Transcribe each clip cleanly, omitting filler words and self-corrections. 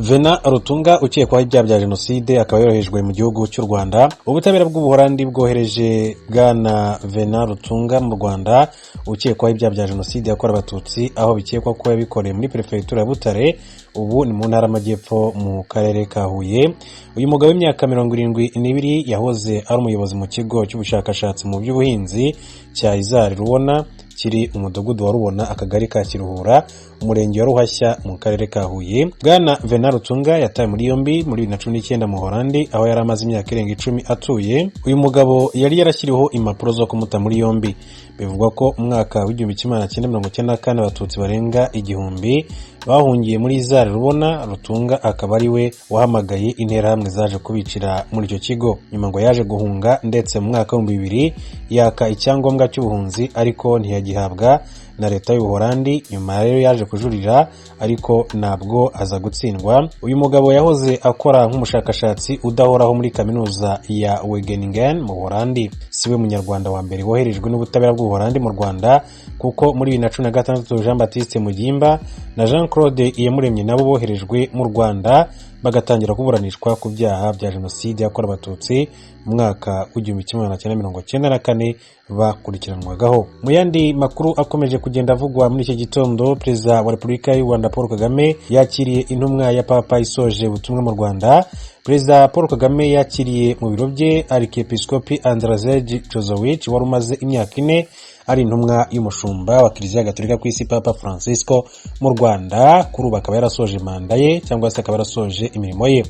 Vena Rutunga ukekwaho ibyaha bya jenoside akaba yorohejwe mu gihugu cy'u Rwanda. Ubutabera bw'Ubuholandi bwohereje Bwana Vena Rutunga mu Rwanda ukekwaho ibyaha bya jenoside yakorewe Abatutsi, aho bikekwa ko yabikoreye muri Perefegitura ya Butare, ubu ni mu ntara y'Amajyepfo mu karere ka Huye. Uyu mugabo w'imyaka 72 yahoze ari umuyobozi mu kigo cy'ubushakashatsi mu by'ubuhinzi cya Rwanda kiri umudugudu wa Rubona, akagari ka Kiruhura, umurenge wa Ruhashya mu karere ka Huye. Bwana Vena Rutunga yatawe muri yombi muri 2019 mu Holandi, aho yari amaze imyaka irenga 10 atuye. Uyu mugabo yari yarashyiriweho impapuro zo kumuta muri yombi. Bivugwa ko umwaka w'1994 Abatutsi barenga 1000 bahungiye muri Rwanda. Rutunga akaba ari we wahamagaye interahamwe zaje kubicira muri icyo kigo. Nyuma ngo yaje guhunga, ndetse mu mwaka wa 2000 yaka icyangombwa cy'ubuhunzi ariko ntiyagihabwa na leta y'Ubuholandi. Nyuma rero yaje kujurira ariko ntabwo aza gutsindwa. Uyu mugabo yahoze akora nk'umushakashatsi udahoraho muri kaminuza ya Wageningen mu Buholandi. Siwe munyarwanda wa mbere woherejwe n'ubutabera bw'Ubuholandi mu Rwanda, kuko muri 2016 Jean Baptiste Mugimba na Jean Claude Iyamuremye nabo boherejwe mu Rwanda bagatangira kuburanishwa ku byaha bya jenoside yakorewe Abatutsi mu mwaka w'1994 bakurikiranwagaho. Mu yandi makuru akomeje kugenda avugwa muri iki gitondo, Perezida wa Repubulika y'u Rwanda Paul Kagame yakiriye intumwa ya Papa isoje ubutumwa mu Rwanda. Perezida Paul Kagame yakiriye mu biro bye Arkiyepiskopi Andrzej Jozowicz wari umaze imyaka 4 ari intumwa y'umushumba wa Kiliziya Gatolika ku isi, Papa Francisco mu Rwanda. Kuri ubu akaba yarasoje manda ye, cyangwa se akaba yarasoje imirimo ye.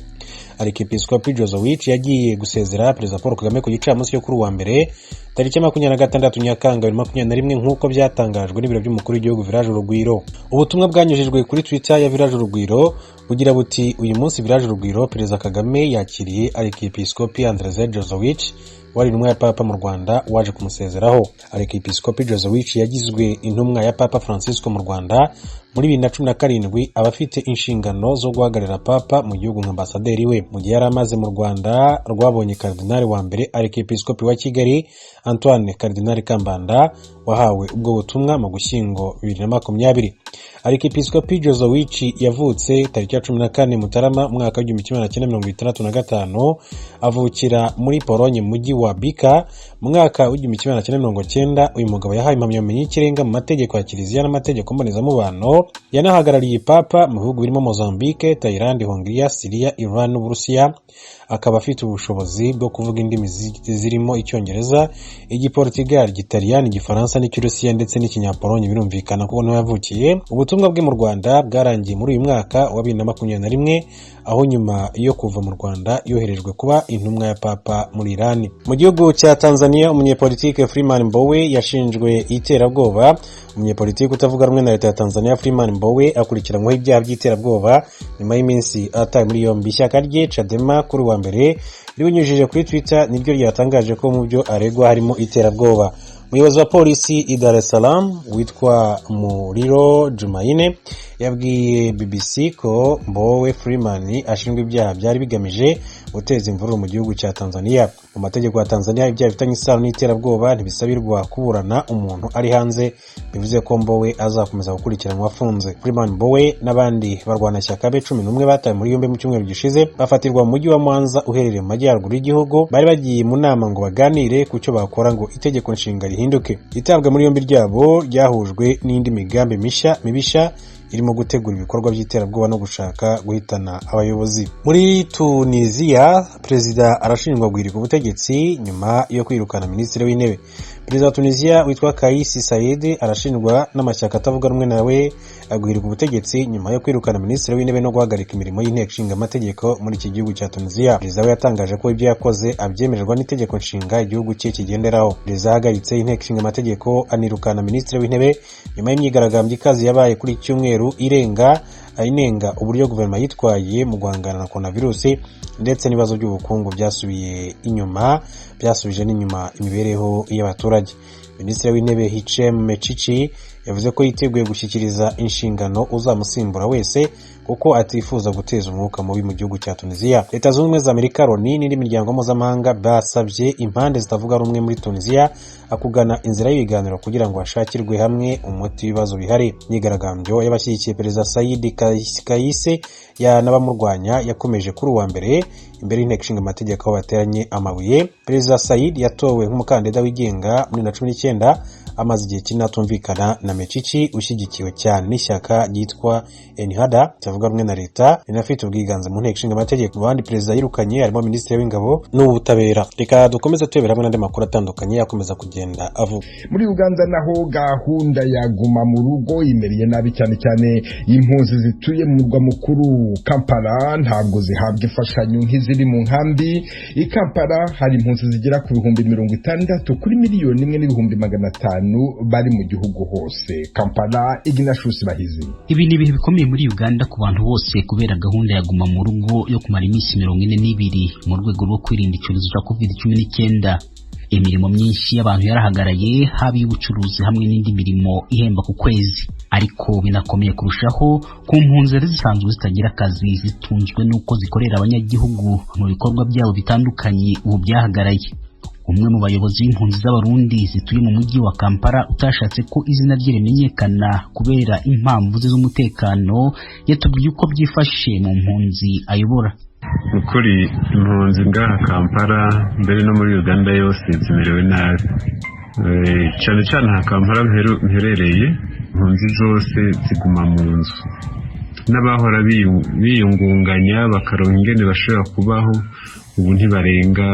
Arkiyepiskopi Jozowicz yagiye gusezera Perezida Paul Kagame ku gicamunsi cyo kuri uwa mbere tariki 26 Nyakanga 2021 nk'uko byatangajwe n'ibiro by'umukuru w'igihugu Village Urugwiro. Ubutumwa bwanyujijwe kuri Twitter ya Village Urugwiro bugira buti: uyu munsi Village Urugwiro, Perezida Kagame yakiriye Arkiyepiskopi Andrzej Jozowicz wari intumwa ya Papa mu Rwanda waje kumusezeraho. Arkiyepiskopi Jozowicz yagizwe intumwa ya Papa Francisco mu Rwanda muri 2017, abafite inshingano zo guhagararira Papa mu gihugu nk'ambasaderi we. Mu gihe yari amaze mu Rwanda rwabonye Kardinali wa mbere Arkiyepiskopi wa Kigali Antoine Kardinali Kambanda wahawe ubwo butumwa mu Gushyingo 2020. Arkiyepiskopi Jozowicz yavutse tariki 14 Mutarama mwaka w'1965, avukira muri Polonye mu mujyi wa Bika mu mwaka w'1990. Uyu mugabo yahawe impamyabumenyi y'ikirenga mu mategeko ya Kiliziya n'amategeko mbonezamubano. Yanahagarariye Papa mu bihugu birimo Mozambique, Thailand, Hongria, Syria, Iran n'Uburusiya. Akaba afite ubushobozi bwo kuvuga indimi zirimo Icyongereza, Igiportugal, Igitaliyani, Igifaransa n'Ikirusiya ndetse n'Ikinyapolonye. Birumvikana ko niho yavukiye. Ubutumwa bwe mu Rwanda bwarangiye muri uyu mwaka wa 2021, aho nyuma yo kuva mu Rwanda yoherejwe kuba intumwa ya Papa muri Iran. Mu gihugu cya Tanzania, umunyepolitike Freeman Mbowe yashinjwe iterabwoba. Umunyepolitike utavuga rumwe na leta ya Tanzania Freeman Mbowe akurikiranyweho ibyaha by'iterabwoba nyuma y'iminsi ataye muri yombi. Ishyaka rye Chadema kuri wa mbere ribinyujije kuri Twitter niryo ryatangaje ko mu byo aregwa harimo iterabwoba. Umuyobozi wa polisi i Dar es Salaam witwa Muriro Jumaine yabwiye BBC ko Mbowe Freeman ashinjwa ibyaha byari bigamije guteza imvururu mu gihugu cya Tanzania. Mu mategeko ya Tanzania, ibyaha bifitanye isano n'iterabwoba ntibisabirwa kuburana umuntu ari hanze, bivuze ko Mbowe azakomeza gukurikiranwa afunze. Freeman Mbowe n'abandi barwanashyaka be 11 batawe muri yombi mu cyumweru gishize, bafatirwa mu mujyi wa Mwanza uherereye mu majyaruguru y'igihugu. Bari bagiye mu nama ngo baganire ku cyo bakora ngo itegeko nshinga rihinduke. Itabwa muri yombi ryabo ryahujwe n'indi migambi mibisha irimo gutegura ibikorwa by'iterabwoba no gushaka guhitana abayobozi. Muri Tunisia, perezida arashinjwa guhirika ubutegetsi nyuma yo kwirukana minisitiri w'intebe. Perezida wa Tunisia witwa Kais Saied arashinjwa n'amashyaka atavuga rumwe nawe guhirika ubutegetsi nyuma yo kwirukana minisitiri w'intebe no guhagarika imirimo y'inteko nshinga amategeko muri iki gihugu cya Tunisia. Perezida we yatangaje ko ibyo yakoze abyemererwa n'itegeko nshinga igihugu cye kigenderaho. Perezida yahagaritse inteko nshinga amategeko anirukana minisitiri w'intebe nyuma y'imyigaragambyo ikaze yabaye kuri cyumweru inenga uburyo guverinoma yitwaye mu guhangana na coronavirus ndetse n'ibibazo by'ubukungu byasubije n'inyuma imibereho y'abaturage. Minisitiri w'intebe Hichem Mechichi yavuze ko yiteguye gushyikiriza inshingano uzamusimbura wese uko atifuza guteza umwuka mubi mu gihugu cya Tunisia. Leta zunze ubumwe za Amerika, Loni n'indi miryango mpuzamahanga basabye impande zitavuga rumwe muri Tunisia akugana inzira y'ibiganiro kugira ngo hashakirwe hamwe umuti w'ibibazo bihari. Imyigaragambyo y'abashyigikiye Perezida Said Kaisse n'abamurwanya yakomeje kuri uwa mbere imbere y'inteko ishinga amategeko aho bateranye amabuye. Perezida Said yatowe nk'umukandida wigenga muri 2019 amaze igihe kinini atumvikana na Mechichi ushyigikiwe cyane n'ishyaka ryitwa Ennahda cyavuga rumwe na leta rinafite ubwiganze mu nteko ishinga amategeko. Mu bandi perezida yirukanye harimo minisitiri w'ingabo n'ubutabera. Reka dukomeze turebera hamwe n'andi makuru atandukanye yakomeza kugenda avuga. Muri Uganda naho gahunda ya guma mu rugo imereye nabi cyane cyane impunzi zituye mu murwa mukuru Kampala ntabwo zihabwa imfashanyo nk'iziri mu nkambi. I Kampala hari impunzi zigera ku 60 kuri miliyoni 1.500 bari mu gihugu hose. Kampala Ignatius Bahizi. Ibi ni ibihe bikomeye muri Uganda ku bantu bose kubera gahunda ya guma mu rugo yo kumara iminsi 42 mu rwego rwo kwirinda icyorezo cya COVID-19. Imirimo myinshi y'abantu yarahagaraye, haba y'ubucuruzi hamwe n'indi mirimo ihemba ku kwezi. Ariko binakomeye kurushaho ku mpunzi zisanzwe zitagira akazi zitunzwe n'uko zikorera abanyagihugu mu bikorwa byabo bitandukanye ubu byahagaraye. Umwe mu bayobozi b'impunzi z'abarundi zituye mu mujyi wa Kampala utashatse ko izina rye rimenyekana kubera impamvu z'umutekano yatubwiye uko byifashe mu mpunzi ayobora. Ukuri impunzi ngaha Kampala mbere no muri Uganda yose zimerewe nabi. Cyane cyane ha Kampala mherereye impunzi zose ziguma mu nzu. N'abahora biyungunganya bakaronka ingene bashobora kubaho ubu ntibarenga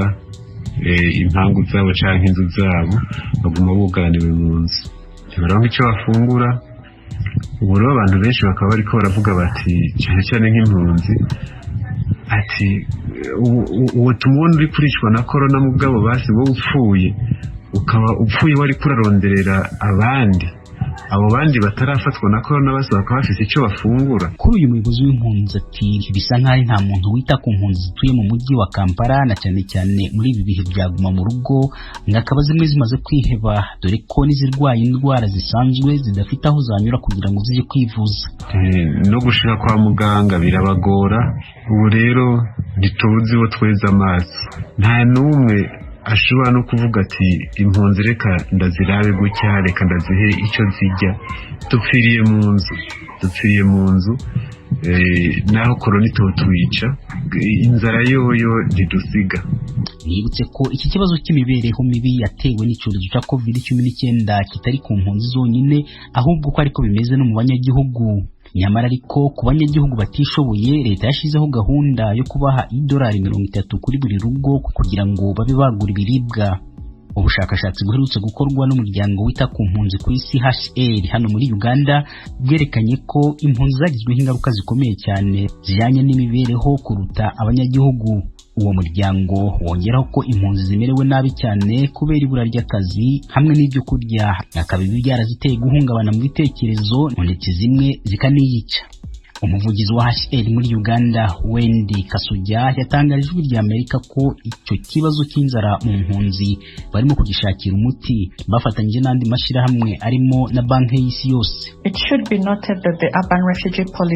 impangu zabo canke inzu zabo baguma buganiwe mu nzu. Ntibaronka icyo bafungura. Ubu rero abantu benshi bakaba bariko baravuga bati cyane cyane nk'impunzi ati uwo tumubona uri kurishwa na corona mugabo basi wowe upfuye ukaba upfuye wari kuraronderera abandi abo bandi batarafatwa na corona basi bakaba bafite icyo bafungura. Kuri uyu muyobozi w'impunzi ati bisa nk'aho nta muntu wita ku mpunzi zituye mu mujyi wa Kampala na cyane cyane muri ibi bihe byaguma mu rugo ngakaba zimwe zimaze kwiheba dore ko n'izirwaye indwara zisanzwe zidafite aho zanyura kugira ngo zije kwivuza. No gushika kwa muganga birabagora. Ubu rero ntitubuzi wo tweza amaso. Nta numwe ashobora no kuvuga ati impunzi reka ndazirabe gutya reka ndazihe icyo zijya. Dupfiriye mu nzu naho korona itotwica inzara yoyo ntidusiga. Nibutse ko iki kibazo cy'imibereho mibi yatewe n'icyorezo cya COVID-19 kitari ku mpunzi zonyine ahubwo ko ariko bimeze no mu banyagihugu. Nyamara ariko ku banyagihugu batishoboye leta yashizeho gahunda yo kubaha $30 kuri buri rugo kugira ngo babe bagura ibiribwa. Ubushakashatsi buherutse gukorwa n'umuryango wita ku mpunzi ku isi HCR hano muri Uganda bwerekanye ko impunzi zagizweho ingaruka zikomeye cyane zijyanye n'imibereho kuruta abanyagihugu. Uwo muryango wongeraho ko impunzi zimerewe nabi cyane kubera ibura ry'akazi hamwe n'ibyo kurya akaba ibi byaraziteye guhungabana mu bitekerezo ndetse zimwe zikaniyica. Umuvugizi wa HCR muri Uganda Wendi Kasujya yatangaje ijwi ry'Amerika ko icyo kibazo cy'inzara mu mpunzi barimo kugishakira umuti bafatanyije n'andi mashyirahamwe arimo na banki y'isi yose. It should be noted that the urban refugee policy